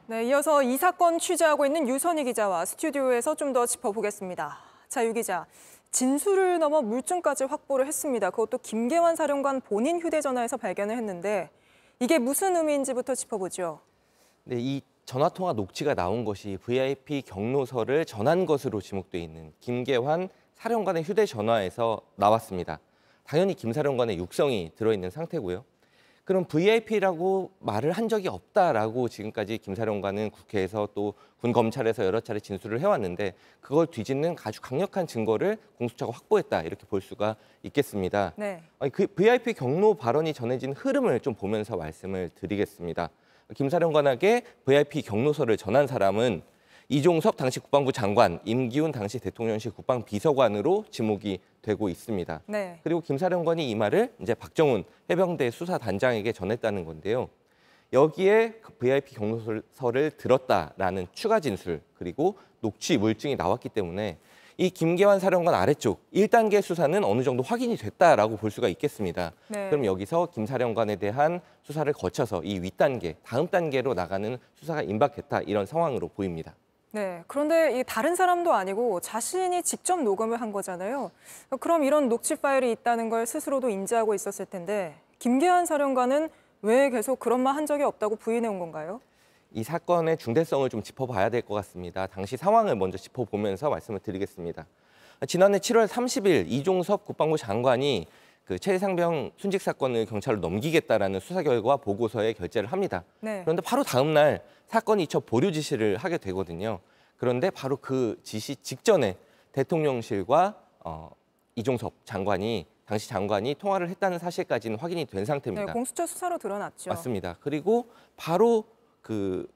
네, 이어서 이 사건 취재하고 있는 유선희 기자와 스튜디오에서 좀 더 짚어보겠습니다. 자, 유 기자, 진술을 넘어 물증까지 확보를 했습니다. 그것도 김계환 사령관 본인 휴대전화에서 발견을 했는데 이게 무슨 의미인지부터 짚어보죠. 네, 이 전화통화 녹취가 나온 것이 VIP 경로서를 전한 것으로 지목돼 있는 김계환 사령관의 휴대전화에서 나왔습니다. 당연히 김 사령관의 육성이 들어있는 상태고요. 그럼 VIP라고 말을 한 적이 없다라고 지금까지 김 사령관은 국회에서 또 군 검찰에서 여러 차례 진술을 해왔는데 그걸 뒤집는 아주 강력한 증거를 공수처가 확보했다 이렇게 볼 수가 있겠습니다. 네. 그 VIP 경로 발언이 전해진 흐름을 좀 보면서 말씀을 드리겠습니다. 김 사령관에게 VIP 경로서를 전한 사람은 이종섭 당시 국방부 장관, 임기훈 당시 대통령실 국방비서관으로 지목이 되고 있습니다. 네. 그리고 김 사령관이 이 말을 이제 박정훈 해병대 수사단장에게 전했다는 건데요. 여기에 VIP 경로서를 들었다라는 추가 진술 그리고 녹취 물증이 나왔기 때문에 이 김계환 사령관 아래쪽 1단계 수사는 어느 정도 확인이 됐다라고 볼 수가 있겠습니다. 네. 그럼 여기서 김 사령관에 대한 수사를 거쳐서 이 윗단계, 다음 단계로 나가는 수사가 임박했다 이런 상황으로 보입니다. 네, 그런데 이 다른 사람도 아니고 자신이 직접 녹음을 한 거잖아요. 그럼 이런 녹취 파일이 있다는 걸 스스로도 인지하고 있었을 텐데 김계환 사령관은 왜 계속 그런 말 한 적이 없다고 부인해 온 건가요? 이 사건의 중대성을 좀 짚어봐야 될 것 같습니다. 당시 상황을 먼저 짚어보면서 말씀을 드리겠습니다. 지난해 7월 30일 이종섭 국방부 장관이 그 최상병 순직 사건을 경찰로 넘기겠다라는 수사 결과 보고서에 결재를 합니다. 네. 그런데 바로 다음 날 사건 이첩 보류 지시를 하게 되거든요. 그런데 바로 그 지시 직전에 대통령실과 이종섭 장관이 당시 장관이 통화를 했다는 사실까지는 확인이 된 상태입니다. 네, 공수처 수사로 드러났죠. 맞습니다. 그리고 바로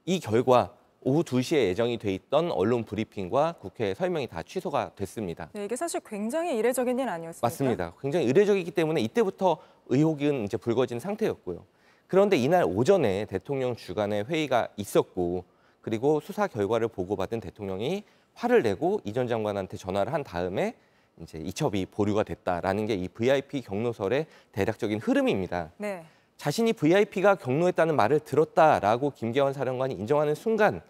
이 결과 오후 2시에 예정이 돼 있던 언론 브리핑과 국회 설명이 다 취소가 됐습니다. 네, 이게 사실 굉장히 이례적인 일 아니었습니까? 맞습니다. 굉장히 의례적이기 때문에 이때부터 의혹은 이제 불거진 상태였고요. 그런데 이날 오전에 대통령 주간에 회의가 있었고 그리고 수사 결과를 보고받은 대통령이 화를 내고 이 전 장관한테 전화를 한 다음에 이제 이첩이 보류가 됐다라는 게 이 VIP 경로설의 대략적인 흐름입니다. 네. 자신이 VIP가 경로했다는 말을 들었다라고 김계환 사령관이 인정하는 순간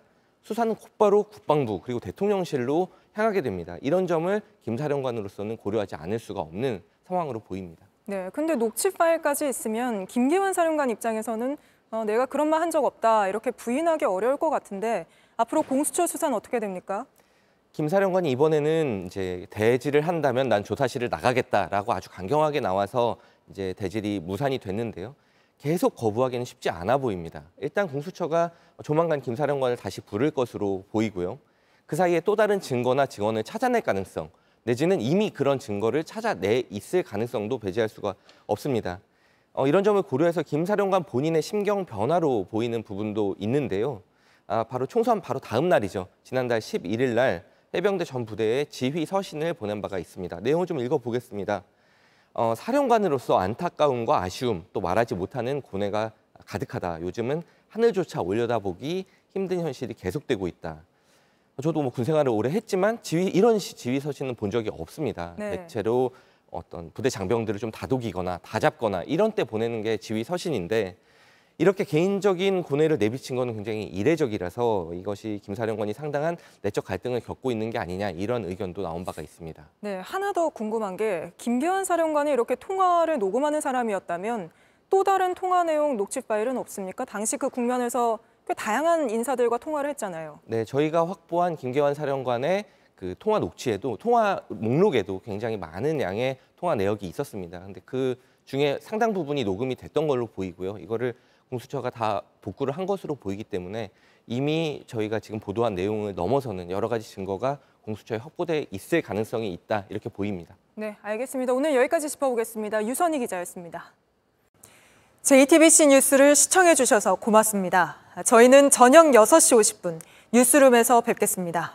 수사는 곧바로 국방부 그리고 대통령실로 향하게 됩니다. 이런 점을 김 사령관으로서는 고려하지 않을 수가 없는 상황으로 보입니다. 네, 근데 녹취 파일까지 있으면 김계환 사령관 입장에서는 내가 그런 말 한 적 없다 이렇게 부인하기 어려울 것 같은데 앞으로 공수처 수사는 어떻게 됩니까? 김 사령관이 이번에는 이제 대질을 한다면 난 조사실을 나가겠다라고 아주 강경하게 나와서 이제 대질이 무산이 됐는데요. 계속 거부하기는 쉽지 않아 보입니다. 일단 공수처가 조만간 김 사령관을 다시 부를 것으로 보이고요. 그 사이에 또 다른 증거나 증언을 찾아낼 가능성, 내지는 이미 그런 증거를 찾아내 있을 가능성도 배제할 수가 없습니다. 이런 점을 고려해서 김 사령관 본인의 심경 변화로 보이는 부분도 있는데요. 바로 총선 바로 다음 날이죠. 지난달 11일 날 해병대 전 부대에 지휘 서신을 보낸 바가 있습니다. 내용을 좀 읽어보겠습니다. 사령관으로서 안타까움과 아쉬움, 또 말하지 못하는 고뇌가 가득하다. 요즘은 하늘조차 올려다보기 힘든 현실이 계속되고 있다. 저도 군 생활을 오래 했지만 이런 지휘 서신은 본 적이 없습니다. 네. 대체로 어떤 부대 장병들을 좀 다독이거나 다잡거나 이런 때 보내는 게 지휘 서신인데 이렇게 개인적인 고뇌를 내비친 거는 굉장히 이례적이라서 이것이 김 사령관이 상당한 내적 갈등을 겪고 있는 게 아니냐 이런 의견도 나온 바가 있습니다. 네, 하나 더 궁금한 게 김계환 사령관이 이렇게 통화를 녹음하는 사람이었다면 또 다른 통화 내용 녹취 파일은 없습니까? 당시 그 국면에서 꽤 다양한 인사들과 통화를 했잖아요. 네, 저희가 확보한 김계환 사령관의 그 통화 녹취에도 통화 목록에도 굉장히 많은 양의 통화 내역이 있었습니다. 근데 그 중에 상당 부분이 녹음이 됐던 걸로 보이고요. 이거를 공수처가 다 복구를 한 것으로 보이기 때문에 이미 저희가 지금 보도한 내용을 넘어서는 여러 가지 증거가 공수처에 확보돼 있을 가능성이 있다 이렇게 보입니다. 네, 알겠습니다. 오늘 여기까지 짚어보겠습니다. 유선희 기자였습니다. JTBC 뉴스를 시청해 주셔서 고맙습니다. 저희는 저녁 6시 50분 뉴스룸에서 뵙겠습니다.